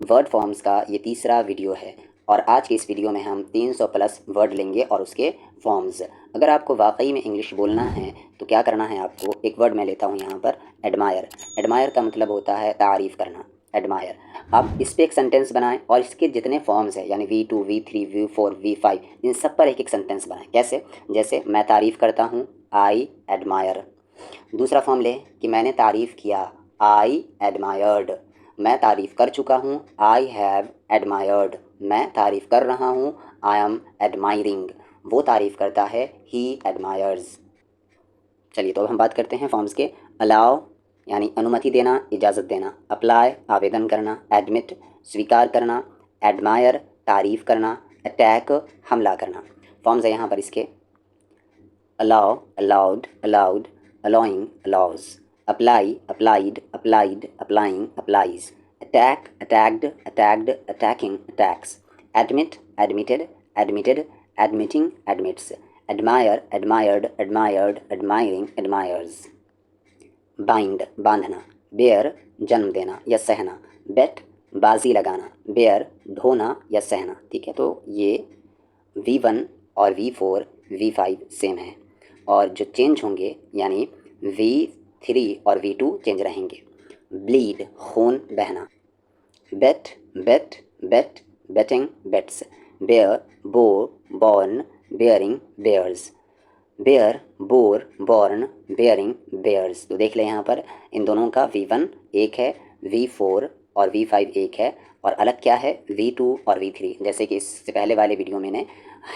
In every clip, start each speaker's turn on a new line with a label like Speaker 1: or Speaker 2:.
Speaker 1: Word forms का ये तीसरा वीडियो है और आज के इस वीडियो में हम 300 प्लस वर्ड लेंगे और उसके फॉर्म्स। अगर आपको वाकई में इंग्लिश बोलना है तो क्या करना है आपको, एक वर्ड मैं लेता हूँ यहाँ पर, एडमायर। एडमायर का मतलब होता है तारीफ़ करना, एडमायर। आप इस पर एक सेंटेंस बनाएं और इसके जितने फॉर्म्स हैं यानी V2, V3, V4, V5, इन सब पर एक एक सेंटेंस बनाएं। कैसे? जैसे मैं तारीफ़ करता हूँ, आई एडमायर। दूसरा फॉर्म लें कि मैंने तारीफ़ किया, आई एडमायर्ड। मैं तारीफ़ कर चुका हूँ, आई हैव एडमायर्ड। मैं तारीफ़ कर रहा हूँ, आई एम एडमायरिंग। वो तारीफ़ करता है, ही एडमायर्स। चलिए तो अब हम बात करते हैं फॉर्म्स के। अलाउ यानी अनुमति देना, इजाज़त देना। अप्लाई आवेदन करना। एडमिट स्वीकार करना। एडमायर तारीफ़ करना। अटैक हमला करना। फॉर्म्स है यहाँ पर इसके। Allow allowed allowed, allowing allows, apply applied applied, applying applies, attack attacked attacked, attacking attacks, admit admitted admitted, admitting admits, admire admired admired, admiring admires, bind बांधना, bear जन्म देना या सहना, bet बाजी लगाना, bear ढोना या सहना। ठीक है, तो ये V1 और V4 V5 सेम है और जो चेंज होंगे यानी V3 और V2 चेंज रहेंगे। ब्लीड खून बहना। Bet bet bet betting bets. Bear bore born bearing bears. Bear bore born bearing bears. तो देख लें यहाँ पर इन दोनों का V1 एक है, V4 और V5 एक है और अलग क्या है, V2 और V3। जैसे कि इससे पहले वाले वीडियो में मैंने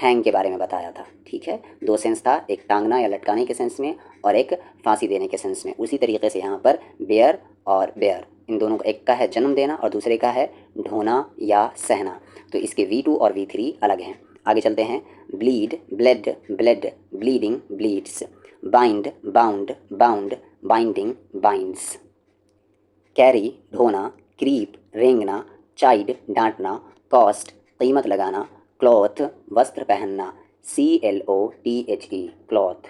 Speaker 1: हैंग के बारे में बताया था। ठीक है, दो सेंस था, एक टांगना या लटकाने के सेंस में और एक फांसी देने के सेंस में। उसी तरीके से यहाँ पर बेयर और बेयर, इन दोनों का एक का है जन्म देना और दूसरे का है ढोना या सहना। तो इसके V2 और V3 अलग हैं। आगे चलते हैं। Bleed bled bled, bleeding bleeds. Bind bound bound, binding binds. Carry ढोना, क्रीप रेंगना, चाइड डांटना, कॉस्ट कीमत लगाना, क्लॉथ वस्त्र पहनना, CLOTHE cloth.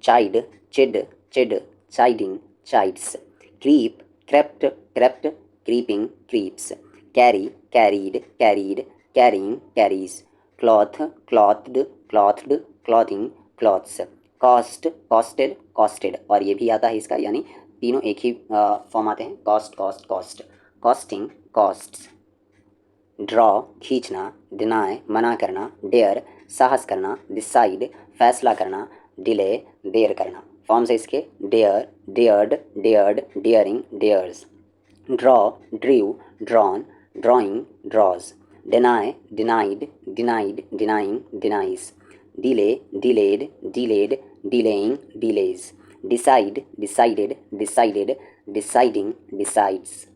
Speaker 1: Chide chid chid, chiding chides. Creep crept crept, creeping creeps. Carry carried carried, carrying carries. Clothe clothed clothed, clothing clothes. Cost costed costed, और ये भी आता है इसका, यानी तीनों एक ही फॉर्म आते हैं, cost cost cost, costing costs. Draw खींचना, डिनाई मना करना, डेयर साहस करना, डिसाइड फैसला करना, डिले देर करना। फॉर्म्स है इसके। Dare dared dared, daring dares. Draw drew drawn, drawing draws. Deny denied denied, denying denies. Delay delayed delayed, delaying delays. Decide decided decided, deciding decides.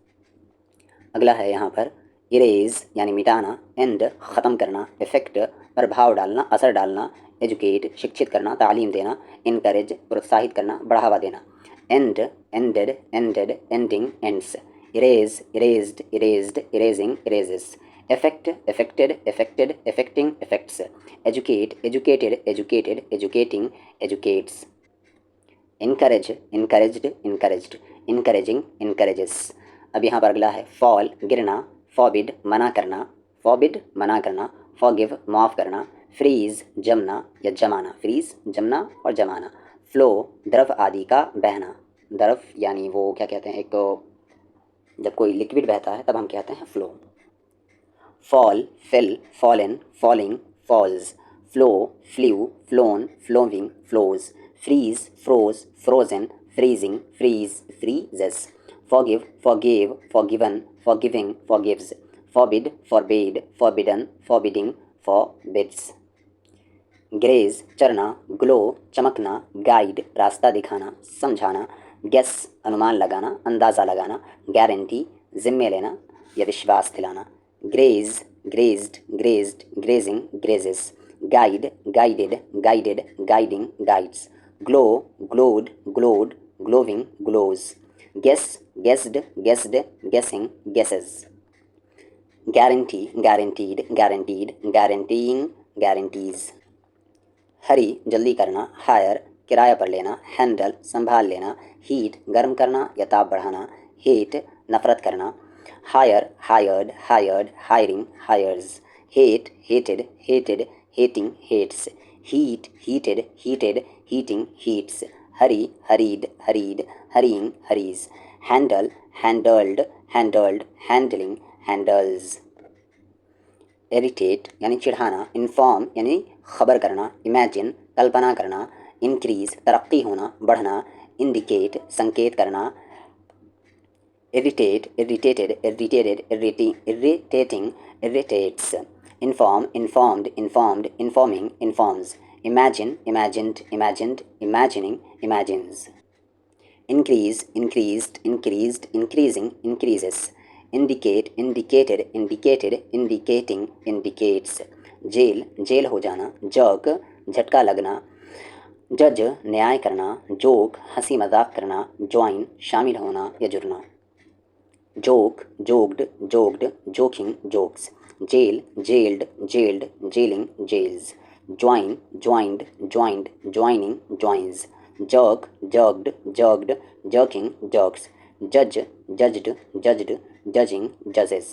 Speaker 1: अगला है यहाँ पर इरेज यानी मिटाना, एंड ख़त्म करना, इफ़ेक्ट प्रभाव डालना, असर डालना, एजुकेट शिक्षित करना, तालीम देना, इनकरेज प्रोत्साहित करना, बढ़ावा देना। End ended ended, ending ends. Erase erased erased, erasing erases. Effect effected effected, effecting effects. Educate educated educated, educating educates. Encourage encouraged encouraged, encouraging encourages. अब यहाँ पर अगला है फॉल गिरना, फॉरबिड मना करना, फॉरबिड मना करना, फॉरगिव माफ़ करना, फ्रीज जमना या जमाना, फ्रीज जमना और जमाना। फ्लो द्रव आदि का बहना, द्रव यानी वो क्या कहते हैं, एक तो जब कोई लिक्विड बहता है तब हम कहते हैं flow. Fall fell fallen, falling falls. Flow flew, flown, flowing flows. Freeze froze, frozen, freezing freeze, freezes. Forgive, forgave, forgiven, forgiving, forgives. Forbid, forbade, forbidden, forbidding, forbids. Graze चरना, ग्लो चमकना, गाइड रास्ता दिखाना, समझाना, गेस अनुमान लगाना, अंदाज़ा लगाना, guarantee जिम्मे लेना या विश्वास दिलाना। Graze grazed grazed, grazing grazes. Guide guided guided, guiding guides. Glow glowed glowed, glowing glows. Guess guessed guessed, guessing guesses। guarantee guaranteed guaranteed, guaranteeing guarantees। Hurry जल्दी करना, हायर किराया पर लेना, हैंडल संभाल लेना, हीट गर्म करना या ताप बढ़ाना, हेट नफरत करना, hire, hired, hired, hiring, hires, hate, hated, hated, hating, hates, heat, heated, heated, heating, heats, hurry, hurried, hurried, hurrying, hurries, handle, handled, handled, handling, handles, irritate यानी चिढ़ाना, इन्फॉर्म यानी खबर करना, इमेजिन कल्पना करना, इंक्रीज तरक्की होना, बढ़ना, इंडिकेट संकेत करना, irritate irritated irritated irritating irritates, inform informed informed informing informs, imagine imagined imagined imagining imagines, increase increased increased increasing increases, indicate indicated indicated indicating indicates, jail jail हो जाना, जर्क झटका लगना, जज न्याय करना, जोक हंसी मजाक करना, ज्वाइन शामिल होना या जुड़ना, joke joked joked joking jokes, jail gelled gelled gelling gels, join joined joined joining joins, jerk jerked jerked jerking jerks, जज जज्ड जज्ड जजिंग जजेस,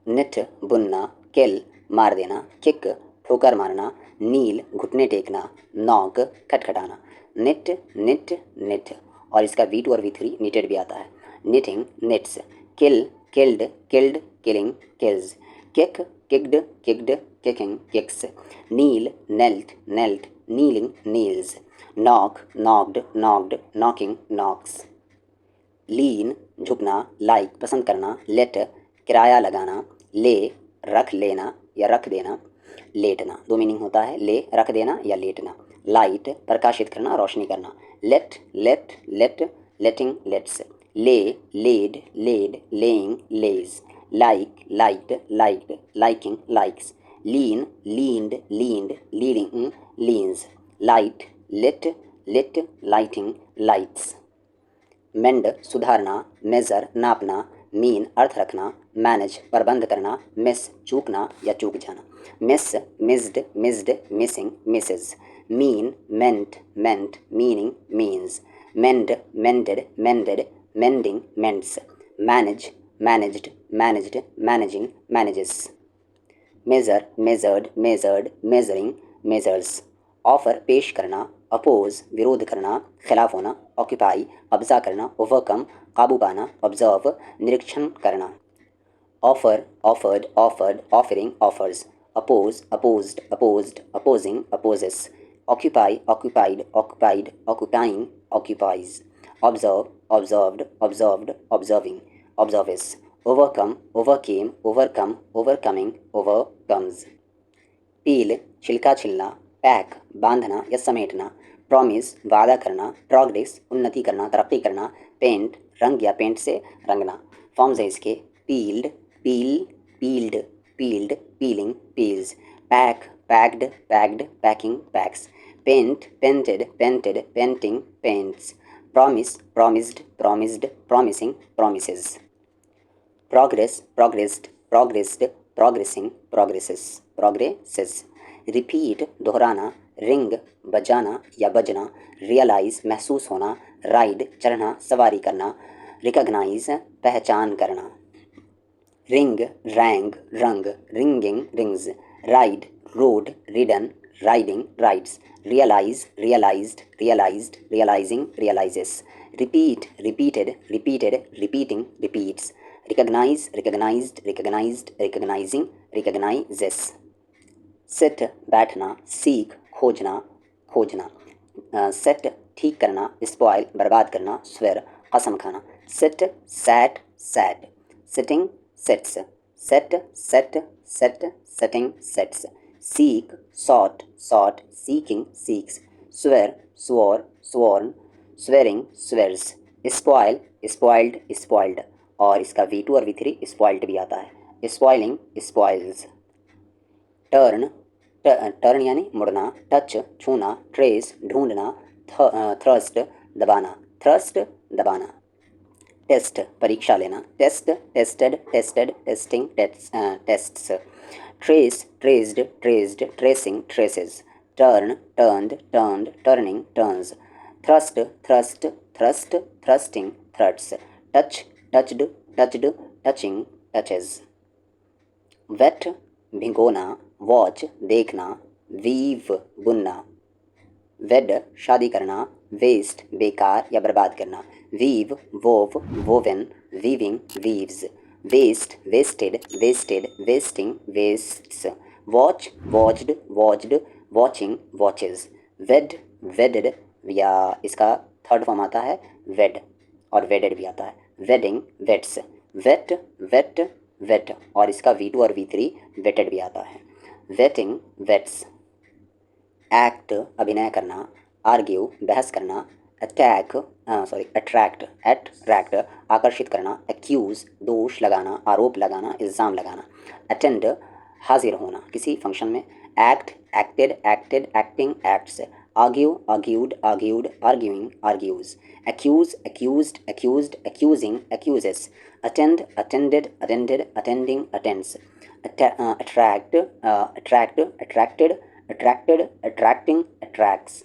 Speaker 1: निठ बुनना, किल मार देना, किक ठोकर मारना, नील घुटने टेकना, नॉक खटखटाना, निट निट निट, और इसका V2 और V3 नीटेड भी आता है, knitting knits, kill killed killed killing kills, kick kicked kicked kicking kicks, kneel knelt knelt kneeling kneels, knock knocked knocked knocking knocks, lean झुकना, लाइक पसंद करना, लेट किराया लगाना, ले रख लेना या रख देना, लेटना दो मीनिंग होता है, ले रख देना या लेटना, लाइट प्रकाशित करना रोशनी करना, let let let letting lets, lay laid laid laying lays, like liked liked liking likes, lean leaned leaned leaning leans, light lit lit lighting lights, mend सुधारना, मेज़र नापना, मीन अर्थ रखना, मैनेज प्रबंध करना, मिस चूकना या चूक जाना, miss missed missed missing misses, mean meant meant meaning means, mend mended mended mending mends, manage managed managed managing manages, measure measured measured measuring measures, offer पेश करना, अपोज विरोध करना, खिलाफ होना, ऑक्यूपाई कब्जा करना, ओवरकम काबू पाना, ऑब्जर्व निरीक्षण करना, offer offered offered offering offers, oppose opposed opposed opposing opposes, occupy occupied occupied occupying occupies, observe observed observed observing observes, overcome overcame overcome overcoming overcomes, peel छिलका छिलना, पैक बांधना या समेटना, प्रॉमिस वादा करना, प्रोग्रेस उन्नति करना तरक्की करना, पेंट रंग या पेंट से रंगना, फॉर्म्स है इसके, peeled peel peeled peeled peeling peels, pack packed packed packing packs, paint painted painted painting paints, promise promised promised promising promises, progress progressed progressed progressing progresses progresses, repeat दोहराना, ring बजाना या बजना, realise महसूस होना, ride चढ़ना सवारी करना, recognise पहचान करना, ring rang rung ringing rings, ride rode ridden riding rides, realise realised realised realising realises, repeat repeated repeated repeating repeats, recognize recognized recognized recognizing recognizes, sit बैठना, सीख खोजना खोजना, सेट ठीक करना, स्पॉइल बर्बाद करना, स्वेर कसम खाना, sit sat sat sitting sits, set set set setting sets, seek sought sought seeking seeks, swear swore sworn swearing swears, spoil spoiled spoiled, और इसका V2 और V3 स्पॉइल्ड भी आता है, स्पॉइलिंग स्पॉइल्स, टर्न टर्न यानी मुड़ना, टच छूना, trace ढूंढना, थ्रस्ट दबाना थ्रस्ट दबाना, टेस्ट परीक्षा लेना, test tested tested testing tests, trace traced traced tracing traces, turn turned turned turning turns, thrust thrust thrust thrusting thrusts, touch touched touched, touching, touches. Wet भिगोना, watch देखना, weave बुनना, wed शादी करना, waste बेकार या बर्बाद करना, weave wove woven, weaving weaves, waste wasted, wasted wasting wastes, watch watched, watched watching watches, wed wedded या इसका थर्ड फॉर्म आता है वेड और वेडेड भी आता है, wedding weds, wed wed wed और इसका V2 और V3 वेटेड भी आता है, वेटिंग वेट्स। एक्ट अभिनय करना, आर्ग्यू बहस करना, अट्रैक्ट एट्रैक्ट आकर्षित करना, एक्यूज दोष लगाना, आरोप लगाना, इल्ज़ाम लगाना, अटेंड हाजिर होना किसी फंक्शन में, act acted, acted acting acts, argue argued, argued arguing argues, accuse accused, accused accusing accuses, attend attended, attended attending attends, attract attract attracted, attracted attracting attracts.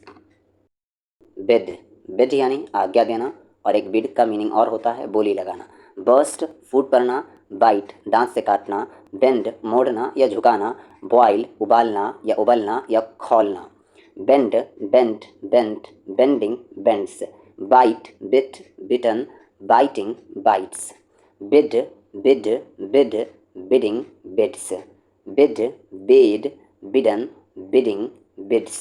Speaker 1: Bid bid यानी आज्ञा देना और एक बिड का मीनिंग और होता है बोली लगाना, बर्स्ट फूट पड़ना, बाइट दांत से काटना, बेंड मोड़ना या झुकाना, बॉयल उबालना या उबलना या खौलना, bend bent bent bending bends, bite bit bitten biting bites, bid bid bid bidding bids, bid bade bidden bidding bids,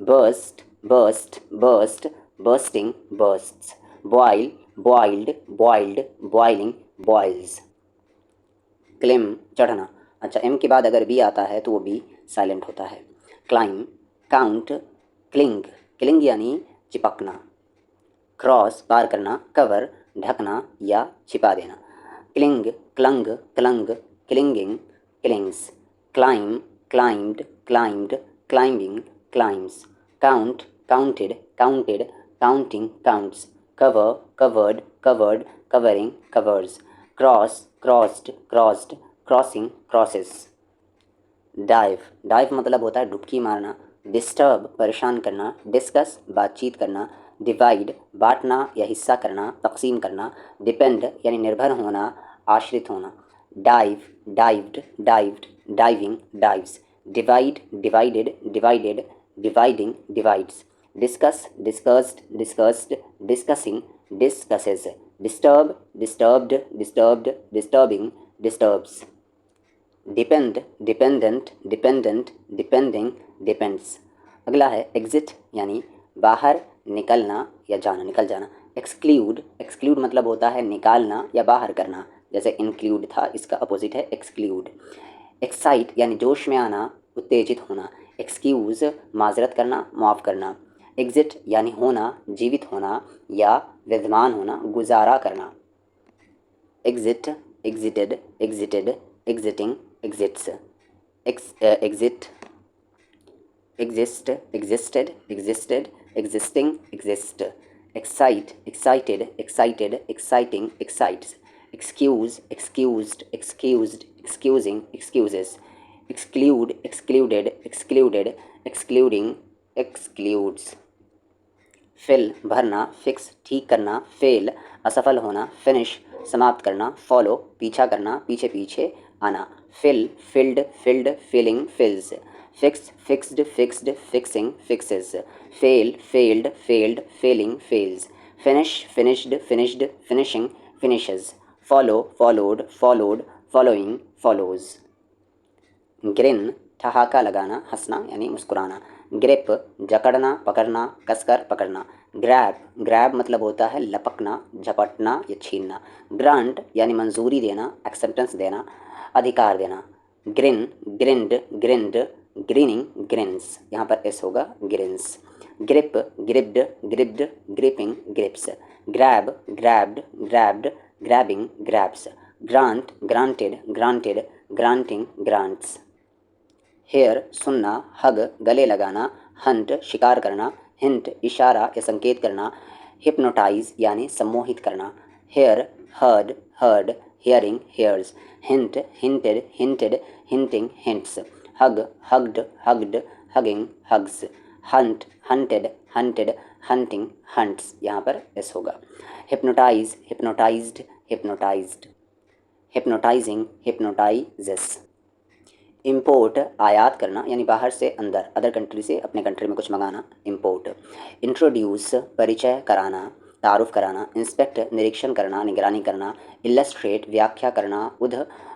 Speaker 1: burst burst burst bursting bursts, boil boiled boiled boiling boils। Climb चढ़ना, अच्छा M के बाद अगर B आता है तो वो B silent होता है। क्लाइम काउंट, क्लिंग क्लिंग यानी चिपकना, क्रॉस पार करना, कवर ढकना या छिपा देना, cling clang clang clinging clings, climb climbed climbed climbing climbs, count counted counted counting counts, cover covered covered covering covers, cross crossed crossed crossing crosses। Dive dive मतलब होता है डुबकी मारना, डिस्टर्ब परेशान करना, डिस्कस बातचीत करना, डिवाइड बांटना या हिस्सा करना, तकसीम करना, डिपेंड यानी निर्भर होना, आश्रित होना, dive dived dived diving dives, divide divided divided dividing divides, discuss discussed discussed discussing discusses, disturb disturbed disturbed disturbing disturbs, depend dependent dependent depending depends. अगला है एग्जिट यानी बाहर निकलना या जाना निकल जाना, एक्सक्लूड एक्सक्लूड मतलब होता है निकालना या बाहर करना, जैसे इंक्लूड था इसका अपोजिट है एक्सक्लूड। एक्साइट यानी जोश में आना उत्तेजित होना, एक्सक्यूज़ माजरत करना माफ़ करना, एग्जिट यानी होना जीवित होना या विद्यमान होना गुजारा करना, exit exited exited exiting exits, exit exist existed existed existing exist, excite excited excited exciting excites, excuse excused excused excusing excuses, exclude excluded excluded excluding excludes. Fill भरना, फिक्स ठीक करना, फेल असफल होना, फिनिश समाप्त करना, फॉलो पीछा करना पीछे पीछे आना, fill filled filled filling fills, fix fixed fixed fixing fixes, fail failed failed failing fails, finish finished finished finishing finishes, follow followed followed following follows. Grin ठहाका लगाना हंसना यानी मुस्कुराना, ग्रिप जकड़ना पकड़ना कसकर पकड़ना, ग्रैब ग्रैब मतलब होता है लपकना झपटना या छीनना, ग्रांट यानी मंजूरी देना एक्सेप्टेंस देना अधिकार देना, grin grinned grinned grinning grins, यहाँ पर एस होगा grins, grip gripped gripped gripping grips, grab grabbed grabbed grabbing grabs, grant granted granted granting grants. Hear सुनना, हग गले लगाना, हंट शिकार करना, हिंट इशारा या संकेत करना, हिप्नोटाइज यानी सम्मोहित करना, hear heard heard hearing hears, hint hinted hinted hinting hints, hug hugged hugged hugging hugs, hunt hunted hunted hunting hunts, यहाँ पर एस होगा, hypnotize hypnotized hypnotized. hypnotizing, hypnotizes. Import आयात करना यानी बाहर से अंदर, अदर कंट्री से अपने कंट्री में कुछ मंगाना, इम्पोर्ट. इंट्रोड्यूस परिचय कराना, तारुफ कराना. इंस्पेक्ट निरीक्षण करना, निगरानी करना. इलस्ट्रेट व्याख्या करना,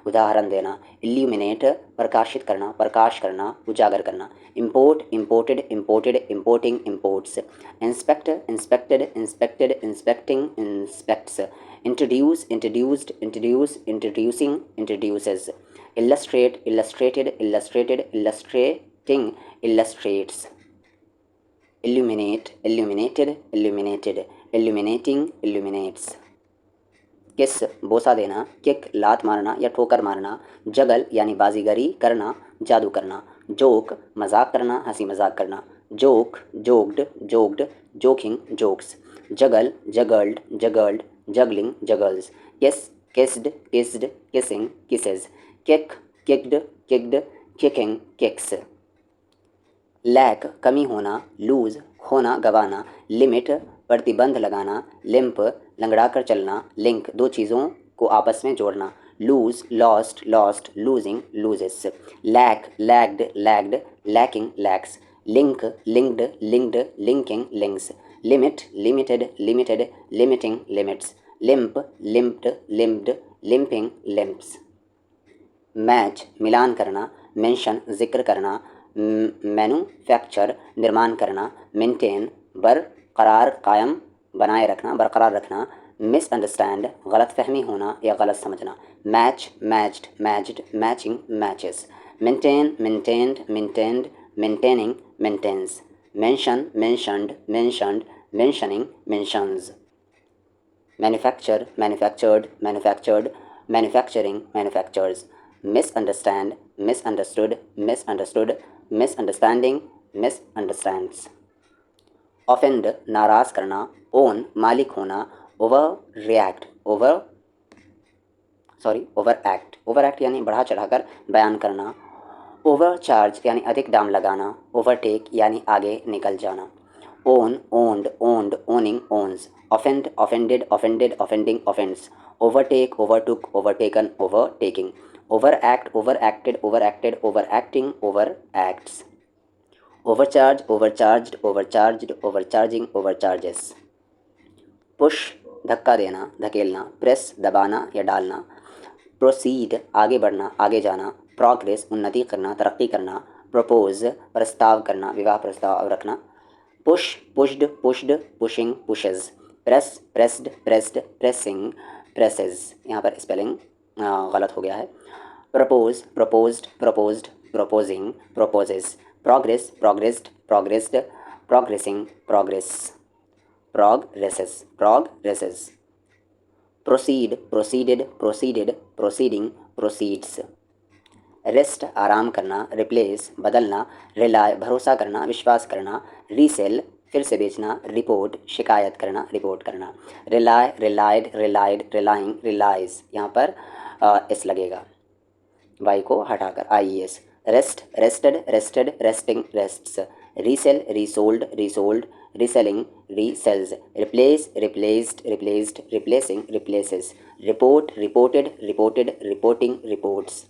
Speaker 1: उदाहरण देना. इल्यूमिनेट प्रकाशित करना, प्रकाश करना, उजागर करना. Import imported, imported, importing, imports. Inspect inspected, inspected, inspecting, inspects. Introduce introduced, introduce introducing, introduces. Illustrate, illustrated, illustrated, illustrating, illustrates. Illuminate, illuminated, illuminated, illuminating, illuminates. किस बोसा देना, किक लात मारना या ठोकर मारना. जगल यानी बाजीगरी करना, जादू करना. जोक मजाक करना, हंसी मजाक करना. Joke joked, joked, joking, jokes. Juggle juggled, juggled, juggling, juggles. Kiss kissed, kissed, kissing, kisses. Kick kicked, kicked, kicking, kicks. Lack कमी होना, लूज खोना, गवाना. लिमिट प्रतिबंध लगाना. लिम्प लंगड़ा कर चलना. लिंक दो चीज़ों को आपस में जोड़ना. Lose lost, lost, losing, loses. Lack lacked, lacked, lacking, lacks. Link linked, linked, linking, links. Limit limited, limited, limiting, limits. Limp limped, limped, limping, limps. Match मिलान करना. मेंशन जिक्र करना. मैन्युफैक्चर निर्माण करना. मेंटेन बरकरार कायम बनाए रखना, बरकरार रखना. मिसअंडरस्टैंड गलत फहमी होना या गलत समझना. Match matched, matched, matching, matches. Maintain maintained, maintained, maintaining, maintains. Mention mentioned, mentioned, mentioning, mentions. Manufacture manufactured, manufactured, manufacturing, manufactures. Misunderstand, misunderstood, misunderstood, misunderstanding, misunderstands. Offend नाराज़ करना. ओन मालिक होना. Overreact, overact, overact यानी बढ़ा चढ़ाकर बयान करना. Over charge यानी अधिक दाम लगाना. ओवरटेक यानी आगे निकल जाना. Own owned, owned, owning, owns. Offend offended, offended, offending, offends. Overtake overtook, overtaken, overtaking. Overact, overacted, overacted, overacting, overacts. Overcharge, overcharged, overcharged, overcharging, overcharges. Push धक्का देना, धकेलना. प्रेस दबाना या डालना. प्रोसीड आगे बढ़ना, आगे जाना. प्रोग्रेस उन्नति करना, तरक्की करना. प्रपोज प्रस्ताव करना, विवाह प्रस्ताव रखना. Push pushed, pushed, pushing, pushes. Press pressed, pressed, pressing, presses. यहाँ पर स्पेलिंग गलत हो गया है. Propose proposed, proposed, proposing, proposes. Progress progressed, progressed, progressing, progress. Progresses, progresses. Proceed proceeded, proceeded, proceeding, proceeds. Rest आराम करना. रिप्लेस बदलना. रिलाय भरोसा करना, विश्वास करना. रीसेल फिर से बेचना. रिपोर्ट शिकायत करना, रिपोर्ट करना. Rely relied, relied, relying, relies. यहाँ पर एस लगेगा, वाई को हटाकर IES. Rest rested, rested, resting, rests. Resell resold, resold, reselling, resells. Replace replaced, replaced, replacing, replaces. Report reported, reported, reporting, reports.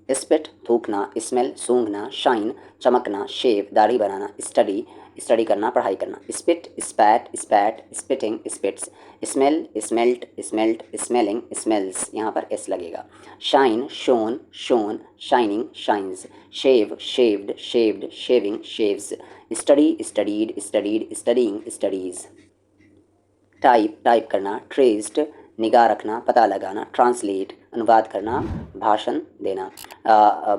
Speaker 1: Spit थूकना. Smell सूंघना. Shine चमकना. Shave दाढ़ी बनाना. स्टडी स्टडी करना, पढ़ाई करना. Spit spat, spat, spitting, spits. Smell smelt, smelt, smelling, smells. यहाँ पर एस लगेगा. Shine shone, shone, shining, shines. शेव shaved, shaved, shaving, shaves. Study studied, studied, studying, studies. Type type करना. ट्रेस्ड निगाह रखना, पता लगाना. ट्रांसलेट अनुवाद करना, भाषण देना.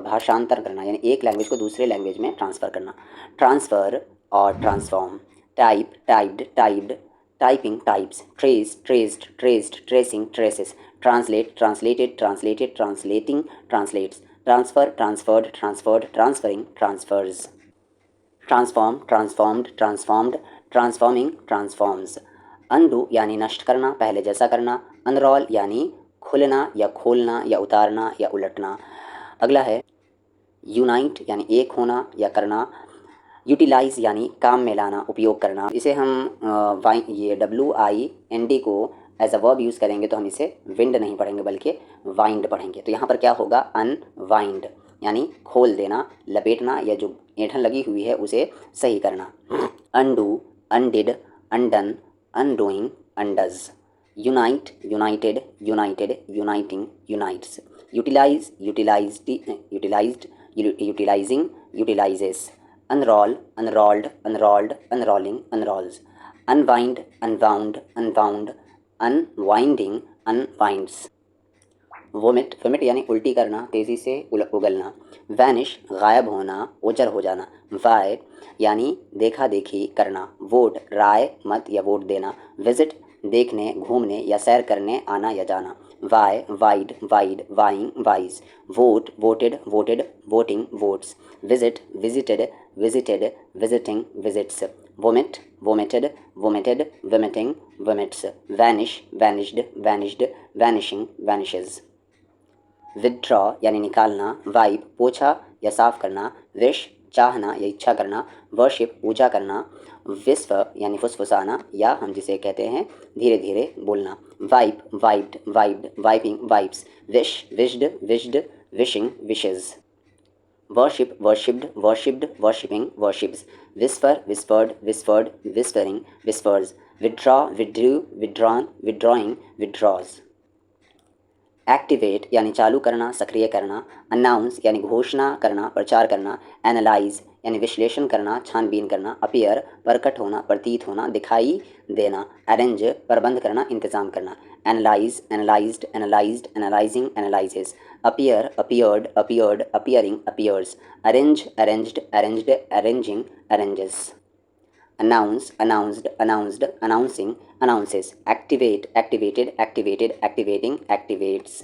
Speaker 1: भाषांतर करना यानी एक लैंग्वेज को दूसरे लैंग्वेज में ट्रांसफ़र करना. ट्रांसफ़र और transform. Type typed, typed, typing, types. Trace traced, traced, tracing, traces. Translate translated, translated, translating, translates. Transfer transferred, transferred, transferring, transfers. Transform transformed, transformed, transforming, transforms. Undo यानी नष्ट करना, पहले जैसा करना. अनरोल यानी खुलना या खोलना या उतारना या उलटना. अगला है यूनाइट यानी एक होना या करना. यूटिलाइज़ यानी काम में लाना, उपयोग करना. इसे हम ये WIND को एज अ वर्ब यूज़ करेंगे तो हम इसे विंड नहीं पढ़ेंगे बल्कि वाइंड पढ़ेंगे। तो यहाँ पर क्या होगा, अनवाइंड यानी खोल देना, लपेटना, या जो ऐंठन लगी हुई है उसे सही करना। Undo, undid, undone, undoing, undoes. Unite, united, united, uniting, unites. Utilize, utilized, utilized, utilizing, utilizes. Unroll, unrolled, unrolled, unrolling, unrolls. Unwind, unwound, unwound, unwinding, unwinds. Vomit, vomit यानी उल्टी करना, तेज़ी से उगलना। वैनिश, गायब होना, ओझल हो जाना। वाय यानी देखा देखी करना। वोट, राय मत या वोट देना। विजिट, देखने, घूमने या सैर करने, आना या जाना। Vie, vied, vied, vying, vies. Vote, voted, voted, voting, votes. Visit, visited, visited, visiting, visits. Vomit, vomited, vomited, vomiting, vomits. Vanish, vanished, vanished, vanishing, vanishes. Withdraw यानी निकालना। वाइप, पोछा या साफ करना। विश, चाहना या इच्छा करना। वर्शिप, पूजा करना। विस्फ यानी फुसफुसाना, या हम जिसे कहते हैं धीरे धीरे बोलना। Wipe, wiped, wiped, wiping, wipes. Wish, wished, wished, wishing, wishes. Worship, worshipped, worshipped, worshipping, worships. Whisper, whispered, whispered, whispering, whispers. Withdraw, withdrew, withdrawn, withdrawing, withdraws. Activate यानी चालू करना, सक्रिय करना। अनाउंस यानी घोषणा करना, प्रचार करना। एनालाइज यानी विश्लेषण करना, छानबीन करना। अपीयर प्रकट होना, प्रतीत होना, दिखाई देना। अरेंज प्रबंध करना, इंतजाम करना। Analyse, analysed, analysed, analysing, analyses. Appear, appeared, appeared, appearing, appears. Arrange, arranged, arranged, arranging, arranges. announce, announced, announced, announcing, announces. Activate, activated, activated, activating, activates.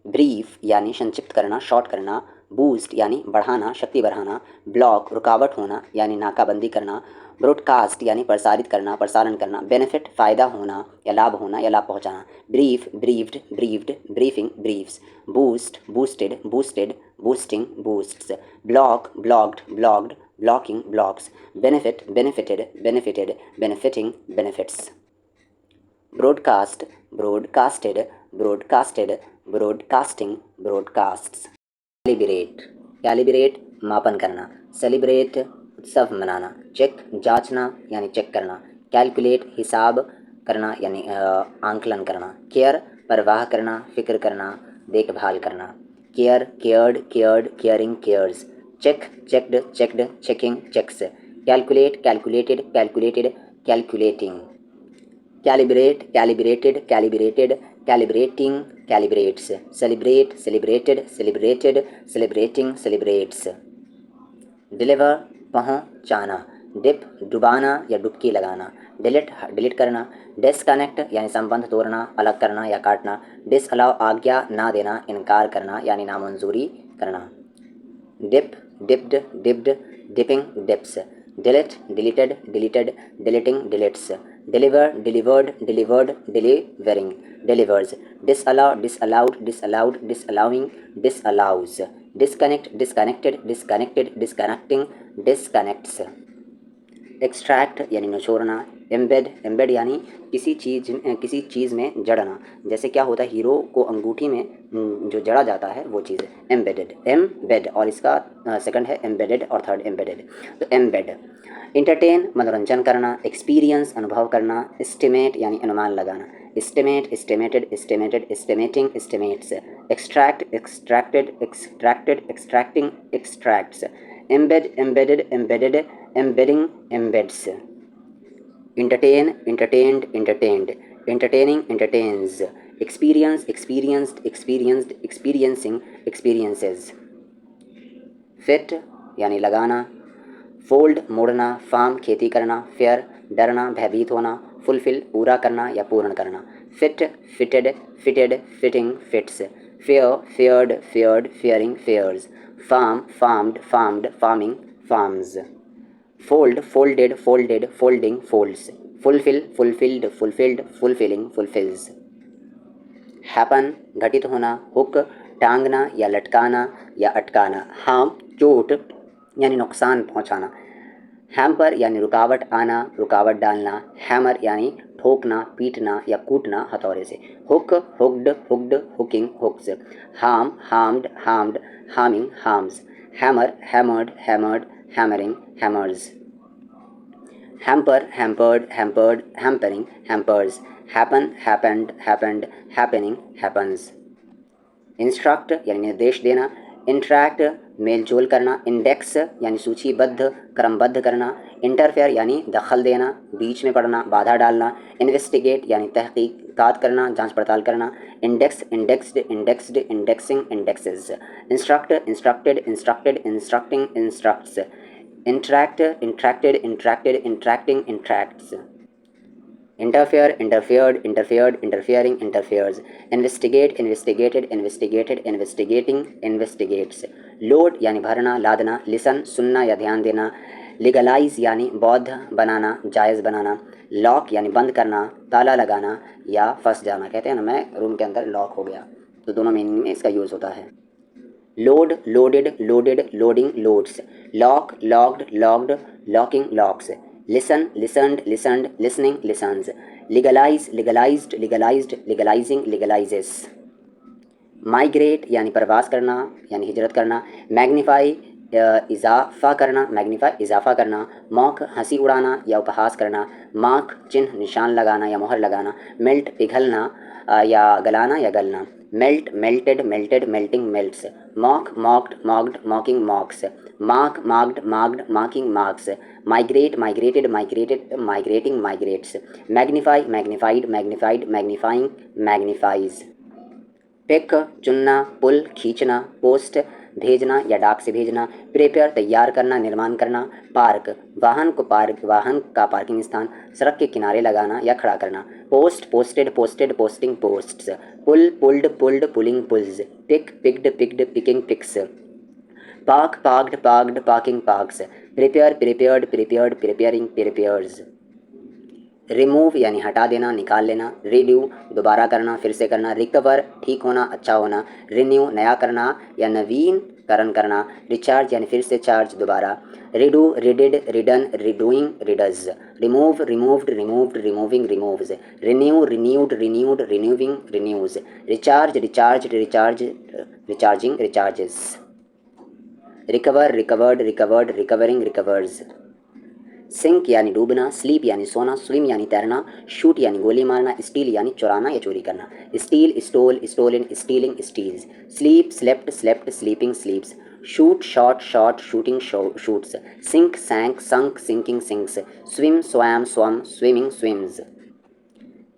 Speaker 1: Brief यानी संक्षिप्त करना, शॉर्ट करना। बूस्ट यानी बढ़ाना, शक्ति बढ़ाना। ब्लॉक रुकावट होना यानी नाकाबंदी करना। ब्रॉडकास्ट यानी प्रसारित करना, प्रसारण करना। बेनिफिट फ़ायदा होना या लाभ होना या लाभ पहुंचाना। Brief, briefed, briefed, briefing, briefs. Boost, boosted, boosted, boosting, boosts. Block, blocked, blocked, blocking, blocks. Benefit, benefited, benefited, benefiting, benefits. Broadcast, broadcasted, broadcasted, broadcasting, broadcasts. Calibrate, calibrate मापन करना। सेलिब्रेट उत्सव मनाना। चेक जांचना यानी चेक करना। कैलकुलेट हिसाब करना यानी आंकलन करना। केयर परवाह करना, फिक्र करना, देखभाल करना। Care, cared, cared, caring, cares. Check, checked, checked, checking, checks. Calculate, calculated, calculated, calculating. Calibrate, calibrated, calibrated, calibrating, calibrates. Celebrate, celebrated, celebrated, celebrating, celebrates. Deliver, पहुँचाना। डिप, डुबाना या डुबकी लगाना। डिलीट, डिलीट करना। डिसकनेक्ट यानी संबंध तोड़ना, अलग करना या काटना। डिसअलाउ, आज्ञा ना देना, इनकार करना यानी नामंजूरी करना। Dip, dipped, dipped, dipping, dips. Delete, deleted, deleted, deleting, deletes. Deliver, delivered, delivered, delivering, delivers. Disallow, disallowed, disallowed, disallowing, disallows. Disconnect, disconnected, disconnected, disconnecting, disconnects. Extract यानी निचोड़ना। एम्बेड, एम्बेड यानी किसी चीज़ में जड़ना। जैसे क्या होता है, हीरो को अंगूठी में जो जड़ा जाता है वो चीज़ है एम्बेडेड, एम्बेड, और इसका सेकंड है एम्बेडेड और थर्ड एम्बेडेड। तो एम्बेड। इंटरटेन मनोरंजन करना। एक्सपीरियंस अनुभव करना। एस्टिमेट यानी अनुमान लगाना। Estimate, estimated, estimated, estimating, estimates. Extract, extracted, extracted, extracting, extracts. Embed, embedded, embedded, embedding, embeds. Entertain, entertained, entertained, entertaining, entertains. Experience, experienced, experienced, experiencing, experiences. Fit यानी लगाना। फोल्ड मोड़ना। फार्म खेती करना। फेयर डरना, भयभीत होना। फुलफिल पूरा करना या पूर्ण करना। Fit, fitted, fitted, fitting, fits. Fare, fared, fared, faring, fares. Farm, farmed, farmed, farming, farms. Fold, folded, folded, folding, folds. Fulfil, fulfilled, fulfilled, fulfilling, fulfils. Happen घटित होना। हुक टांगना या लटकाना या अटकाना। हार्म चोट यानी नुकसान पहुंचाना। हैम्पर यानी रुकावट आना, रुकावट डालना। हैमर यानी ठोकना, पीटना या कूटना हथौड़े से। Hook, hooked, hooked, hooking, hooks. Harm, harmed, harmed, harming, harms. Hammer, hammered, hammered, hammering, hammers. Hamper, hampered, hampered, hampering, hampers. Happen, happened, happened, happening, happens. Instruct यानी निर्देश देना। इंट्रैक्ट मेल जोल करना। इंडेक्स यानी सूचीबद्ध, क्रमबद्ध करना। इंटरफेयर यानी दखल देना, बीच में पड़ना, बाधा डालना। इन्वेस्टिगेट यानी तहकीकात करना, जांच पड़ताल करना। Index, indexed, indexed, indexing, indexes. Instruct, instructed, instructed, instructing, instructs. Interact, interacted, interacted, interacting, interacts. Interfere, interfered, interfered, interfering, interferes. Investigate, investigated, investigated, investigating, investigates. Load यानी भरना, लादना। लिसन सुनना या ध्यान देना। लीगलाइज यानी बौद्ध बनाना, जायज़ बनाना। लॉक यानी बंद करना, ताला लगाना या फंस जाना। कहते हैं ना, मैं रूम के अंदर लॉक हो गया, तो दोनों मीनिंग में इसका यूज़ होता है। Load, loaded, loaded, loading, loads. Lock, locked, locked, locking, locks. Listen, listened, listened, listening, listens. Legalize, legalized, legalized, legalizing, legalizes. Migrate यानी प्रवास करना यानी हिजरत करना। मैग्नीफाई इजाफा करना, मैग्नीफाई इजाफा करना। मॉक हंसी उड़ाना या उपहास करना। मार्क चिन्ह, निशान लगाना या मोहर लगाना। मेल्ट पिघलना या गलाना या गलना। Melt, melted, melted, melting, melts. Mock, mocked, mocked, mocking, mocks. Mark, marked, marked, marking, marks. Migrate, migrated, migrated, migrating, migrates. Magnify, magnified, magnified, magnifying, magnifies. Pick चुनना, पुल खींचना। पोस्ट भेजना या डाक से भेजना। प्रिपेयर तैयार करना, निर्माण करना। पार्क वाहन को, पार्क वाहन का पार्किंग स्थान। सड़क के किनारे लगाना या खड़ा करना। Post, posted, posted, posting, posts. Pull, pulled, pulled, pulling, pulls. Pick, picked, picked, picking, picks. Park, parked, parked, parking, parks. Prepare, prepared, prepared, preparing, prepares. Remove यानी हटा देना, निकाल लेना। रिड्यू दोबारा करना, फिर से करना। रिकवर ठीक होना, अच्छा होना। रिन्यू नया करना या नवीनकरण करना। रिचार्ज यानी फिर से चार्ज, दोबारा। Redo, redid, redone, redoing, redoes. Remove, removed, removed, removing, removes. Renew, renewed, renewed, renewing, renews. Recharge, recharge, recharge, recharging, recharges. Recover, recovered, recovered, recovering, recovers. Sink यानी डूबना। स्लीप यानी सोना। स्विम यानी तैरना। शूट यानी गोली मारना। स्टील यानी चुराना या चोरी करना। Steal, stole, stolen, stealing, steals. Sleep, slept, slept, sleeping, sleeps. Shoot, shot, shot, shooting, shoots. Sink, sank, sunk, sinking, sinks. Swim, swam, swum, swimming, swims.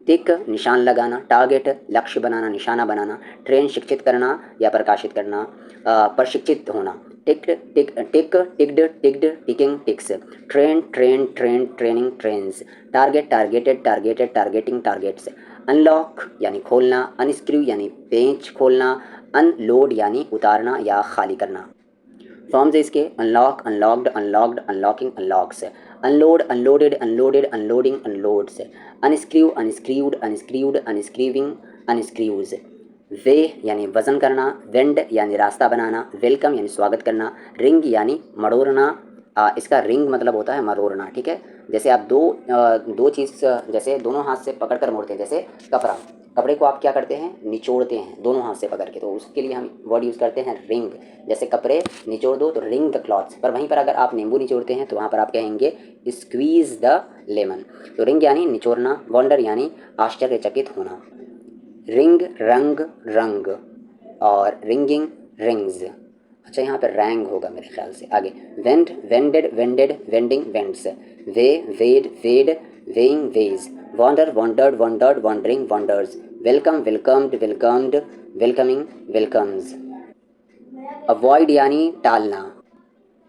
Speaker 1: Tick निशान लगाना। टारगेट लक्ष्य बनाना, निशाना बनाना। ट्रेन शिक्षित करना या प्रकाशित करना, प्रशिक्षित होना। Tick, tick, tick, ticked, ticked, ticking, ticks. Train, train, train, training, trains. Target, targeted, targeted, targeting, targets. Unlock यानी खोलना। अनस्क्रू यानी पेंच खोलना। अनलोड यानी उतारना या खाली करना। फॉर्म्स है इसके: unlock, unlocked, unlocked, unlocking, unlocks. Unload, unloaded, unloaded, unloading, unloads. Unscrew, unscrewed, unscrewed, unscrewing, unscrews. Weigh यानी वजन करना। वेंड यानी रास्ता बनाना। वेलकम यानी स्वागत करना। रिंग यानी मड़ोड़ना। इसका रिंग मतलब होता है मरोड़ना, ठीक है। जैसे आप दो चीज़ जैसे दोनों हाथ से पकड़ कर मोड़ते हैं, जैसे कपड़े को आप क्या करते हैं, निचोड़ते हैं दोनों हाथ से पकड़ के, तो उसके लिए हम वर्ड यूज़ करते हैं रिंग। जैसे कपड़े निचोड़ दो तो रिंग द क्लॉथ्स, पर वहीं पर अगर आप नींबू निचोड़ते हैं तो वहाँ पर आप कहेंगे स्क्वीज़ द लेमन। तो रिंग यानी निचोड़ना। वंडर यानी आश्चर्यचकित होना। रिंग, रंग, रंग, और रिंगिंग, रिंग्स। अच्छा, यहाँ पर रैंग होगा मेरे ख्याल से। आगे vend, vended, vended, vending, vends. Weigh, weighed, weighed, weighing, weighs. Wonder, wondered, wondered, wondering, wonders. Welcome, welcomed, welcomed, welcoming, welcomes. Avoid यानी टालना।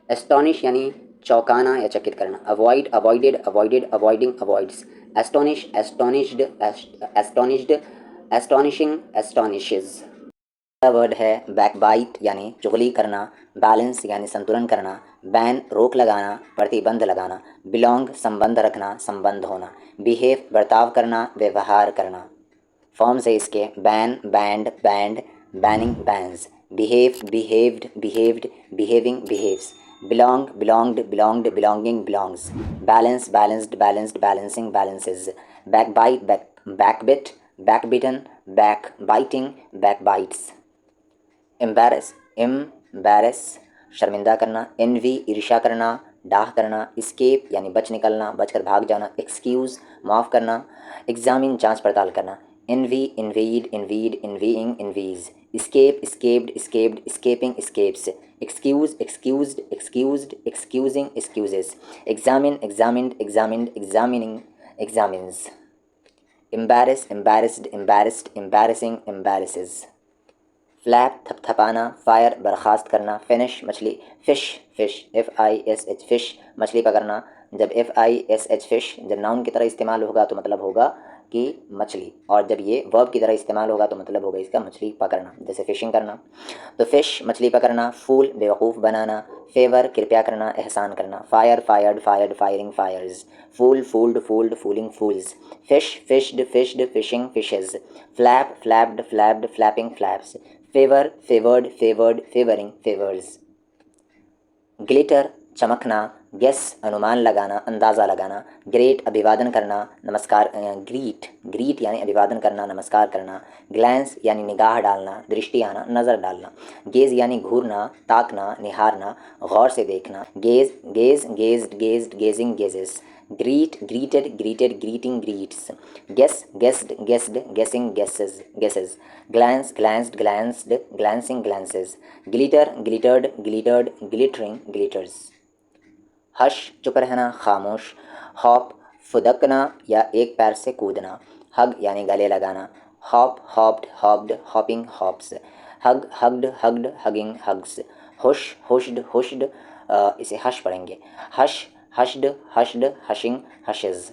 Speaker 1: एस्टॉनिश यानी चौंकाना या चकित करना। Avoid, avoided, avoided, avoiding, avoids. Astonish, astonished, astonished, astonishing, astonishes. Word है backbite यानी चुगली करना। बैलेंस यानी संतुलन करना। बैन रोक लगाना, प्रतिबंध लगाना। बिलोंग संबंध रखना, संबंध होना। बिहेव बर्ताव करना, व्यवहार करना। फॉर्म्स है इसके: ban, band, band, banning, bans. Behave, behaved, behaved, behaving, behaves. belong, belonged, belonged, belonging, belongs, balance, balanced, balanced, balancing, balances, backbite, backbit, backbitten, backbiting, backbites, embarrass शर्मिंदा करना, envy ईर्ष्या करना, डाह करना, escape यानी बच निकलना, बचकर भाग जाना, excuse माफ़ करना, examine जांच पड़ताल करना, envy invade envied envying envies, escape escaped escaped escaping escapes, excuse excused excused excusing excuses, examine examined examined examining examines, embarrass embarrassed embarrassed embarrassing embarrasses, flap थपथपाना, फायर बर्खास्त करना, फिनिश मछली, फिश फिश FISH फिश मछली पकड़ना। जब FISH fish जब noun की तरह इस्तेमाल होगा तो मतलब होगा कि मछली, और जब ये वर्ब की तरह इस्तेमाल होगा तो मतलब होगा इसका मछली पकड़ना, जैसे फिशिंग करना। तो फिश मछली पकड़ना, फूल बेवकूफ़ बनाना, फेवर कृपया करना, एहसान करना, fire fired fired firing fires, fool fooled fooled fooling fools, fish fished fished fishing fishes, flap flapped flapped flapping flaps, favour favoured favoured favouring favours, glitter चमकना, गेस अनुमान लगाना, अंदाज़ा लगाना, ग्रेट अभिवादन करना, नमस्कार, ग्रीट ग्रीट यानी अभिवादन करना, नमस्कार करना, ग्लैंस यानी निगाह डालना, दृष्टि आना, नज़र डालना, गेज़ यानी घूरना, ताकना, निहारना, गौर से देखना, gaze gaze gazed gazed gazing gazes, greet greeted greeted greeting greets, guess guessed guessed guessing guesses guesses, glance glanced glanced glancing glances, glitter glittered glittered glittering glitters, hush चुप रहना, खामोश, हॉप फुदकना या एक पैर से कूदना, हग यानी गले लगाना, hop hopped hopped hopping hops, hug hugged hugged hugging hugs, hush hushed hushed, इसे हश पढ़ेंगे, hush hushed hushed hushing hushes,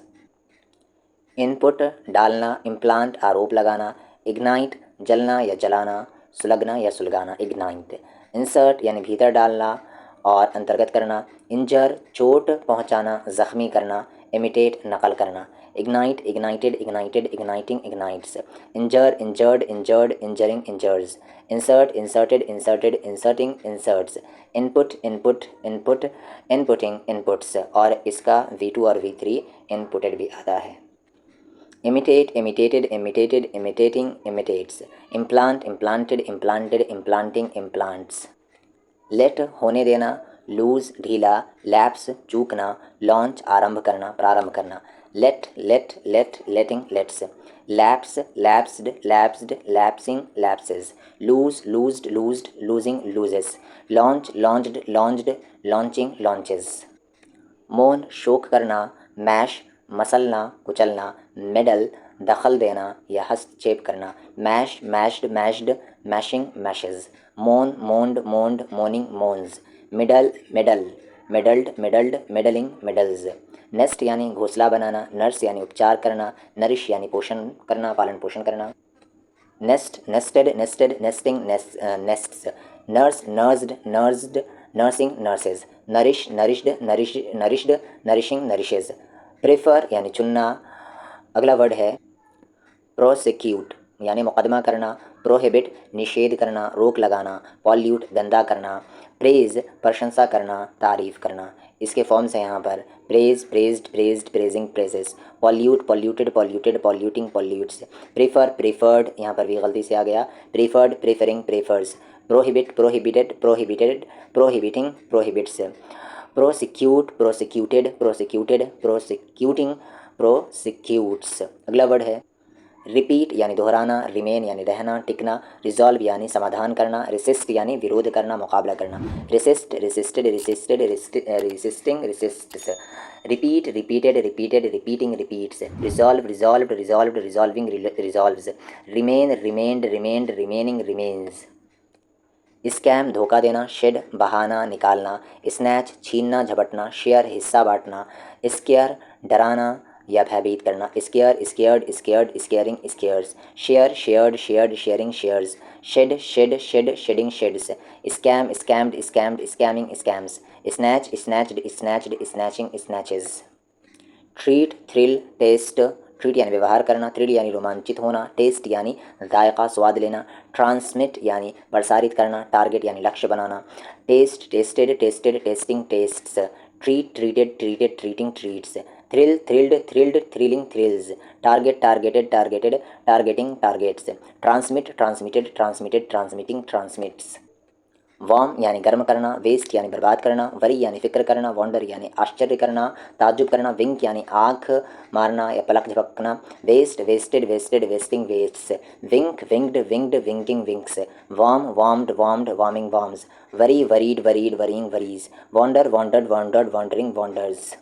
Speaker 1: input डालना, इम्प्लांट आरोप लगाना, इग्नाइट जलना या जलाना, सुलगना या सुलगाना, इग्नाइट, इंसर्ट यानी भीतर डालना और अंतर्गत करना, इंजर चोट पहुंचाना, ज़ख्मी करना, इमिटेट नकल करना, ignite ignited ignited igniting ignites, injure injured injured injuring injures, insert inserted inserted inserting inserts, input input input inputting inputs, और इसका V2 और V3 इनपुटेड भी आता है। imitate imitated imitated imitating imitates, implant implanted implanted implanting implants, let होने देना, loose ढीला, lapse चूकना, launch आरंभ करना प्रारंभ करना, let let let letting lets, lapse lapsed lapsed lapsing lapses, loose loosed loosed loosing looses, launch launched launched launching launches, मौन शोक करना, मैश मसलना कुचलना, मेडल दखल देना या हस्तक्षेप करना, mash mashed mashed mashing mashes, moan moaned moaned moaning moans, middle meddle meddled meddled meddling meddles, nest यानी घोंसला बनाना, नर्स यानी उपचार करना, नरिश यानी पोषण करना पालन पोषण करना, nest nested nested nesting nests, nurse nursed nursed nursing nurses, nourish nourished nourish nourished nourishing nourishes, prefer यानी चुनना। अगला वर्ड है प्रोसिक्यूट यानी मुकदमा करना, प्रोहिबिट निषेध करना रोक लगाना, पॉल्यूट गंदा करना, प्रेज प्रशंसा करना तारीफ़ करना। इसके फॉर्म्स हैं यहाँ पर praise praised praised praising praises, pollute polluted polluted polluting pollutes, prefer preferred यहाँ पर भी गलती से आ गया, preferred preferring prefers, prohibit prohibited prohibited prohibiting prohibits, prosecute prosecuted prosecuted prosecuting prosecutes. अगला वर्ड है रिपीट यानी दोहराना, रिमेन यानी रहना टिकना, रिजॉल्व यानी समाधान करना, रेसिस्ट यानी विरोध करना मुकाबला करना, resist resisted resisted resisting resists, repeat repeated repeated repeating repeats, resolve resolved resolved resolving resolves, remain remained remained remaining remains, scam धोखा देना, शेड बहाना निकालना, स्नैच छीनना झपटना, शेयर हिस्सा बांटना, स्केयर डराना या भयभीत करना, scare scared scared scaring scares, share shared shared sharing shares, shed shed shed shedding sheds, scam scammed scammed scamming scams, snatch snatched snatched snatching snatches, treat thrill test treat यानी व्यवहार करना, thrill यानी रोमांचित होना, टेस्ट यानी जायका स्वाद लेना, transmit यानी प्रसारित करना, टारगेट यानी लक्ष्य बनाना। Test tested tested testing tests, treat treated treated treating treats, thrill thrilled thrilled thrilling thrills, target targeted targeted targeting targets, transmit transmitted transmitted transmitting transmits. Warm यानी गर्म करना, वेस्ट यानी बर्बाद करना, वरी यानी फिक्र करना, वॉन्डर यानी आश्चर्य करना, ताज्जुब करना, विंक यानी आँख मारना या पलक झपकना, waste wasted wasted wasting wastes, wink winked winked winking winks, warm warmed warmed warming warms, worry worried worried worrying worries, wonder wondered wondered wondering wonders.